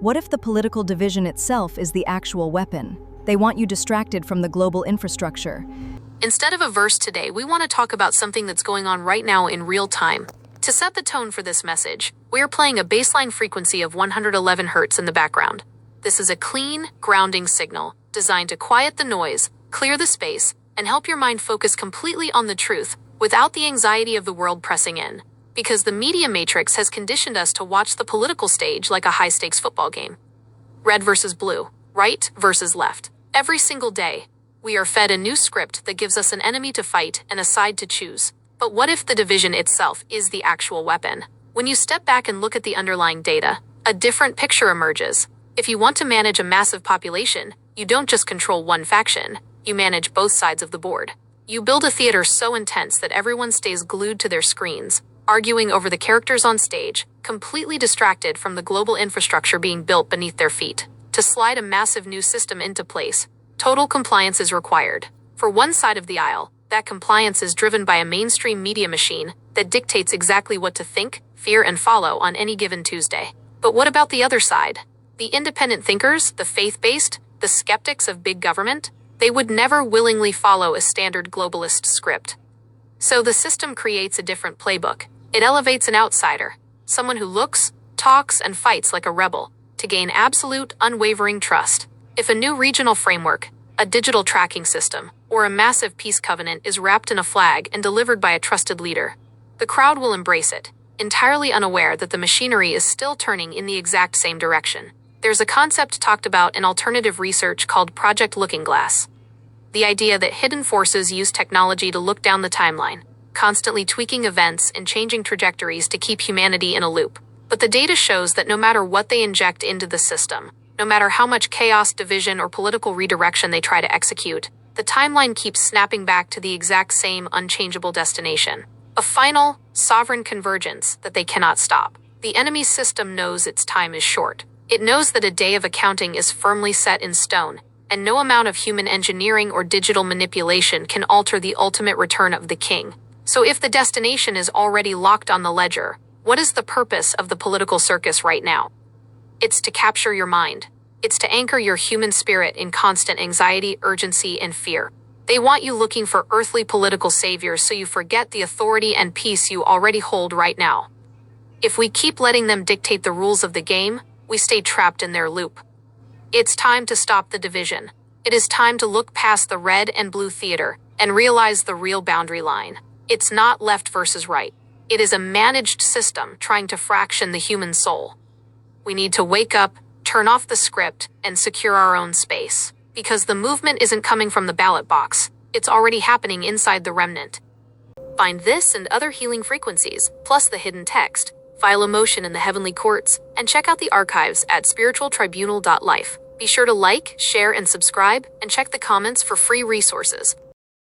What if the political division itself is the actual weapon? They want you distracted from the global infrastructure. Instead of a verse today, we want to talk about something that's going on right now in real time. To set the tone for this message, we are playing a baseline frequency of 111 Hz in the background. This is a clean, grounding signal designed to quiet the noise, clear the space, and help your mind focus completely on the truth without the anxiety of the world pressing in. Because the media matrix has conditioned us to watch the political stage like a high-stakes football game. Red versus blue, right versus left. Every single day, we are fed a new script that gives us an enemy to fight and a side to choose. But what if the division itself is the actual weapon? When you step back and look at the underlying data, a different picture emerges. If you want to manage a massive population, you don't just control one faction, you manage both sides of the board. You build a theater so intense that everyone stays glued to their screens, arguing over the characters on stage, completely distracted from the global infrastructure being built beneath their feet. To slide a massive new system into place, total compliance is required. For one side of the aisle, that compliance is driven by a mainstream media machine that dictates exactly what to think, fear, and follow on any given Tuesday. But what about the other side? The independent thinkers, the faith-based, the skeptics of big government? They would never willingly follow a standard globalist script. So the system creates a different playbook. It elevates an outsider, someone who looks, talks, and fights like a rebel, to gain absolute, unwavering trust. If a new regional framework, a digital tracking system, or a massive peace covenant is wrapped in a flag and delivered by a trusted leader, the crowd will embrace it, entirely unaware that the machinery is still turning in the exact same direction. There's a concept talked about in alternative research called Project Looking Glass. The idea that hidden forces use technology to look down the timeline, constantly tweaking events and changing trajectories to keep humanity in a loop. But the data shows that no matter what they inject into the system, no matter how much chaos, division, or political redirection they try to execute, the timeline keeps snapping back to the exact same unchangeable destination. A final, sovereign convergence that they cannot stop. The enemy's system knows its time is short. It knows that a day of accounting is firmly set in stone, and no amount of human engineering or digital manipulation can alter the ultimate return of the king. So if the destination is already locked on the ledger, what is the purpose of the political circus right now? It's to capture your mind. It's to anchor your human spirit in constant anxiety, urgency, and fear. They want you looking for earthly political saviors so you forget the authority and peace you already hold right now. If we keep letting them dictate the rules of the game, we stay trapped in their loop. It's time to stop the division. It is time to look past the red and blue theater and realize the real boundary line. It's not left versus right. It is a managed system trying to fraction the human soul. We need to wake up, turn off the script, and secure our own space. Because the movement isn't coming from the ballot box. It's already happening inside the remnant. Find this and other healing frequencies, plus the hidden text, file a motion in the heavenly courts, and check out the archives at spiritualtribunal.life. Be sure to like, share, and subscribe, and check the comments for free resources.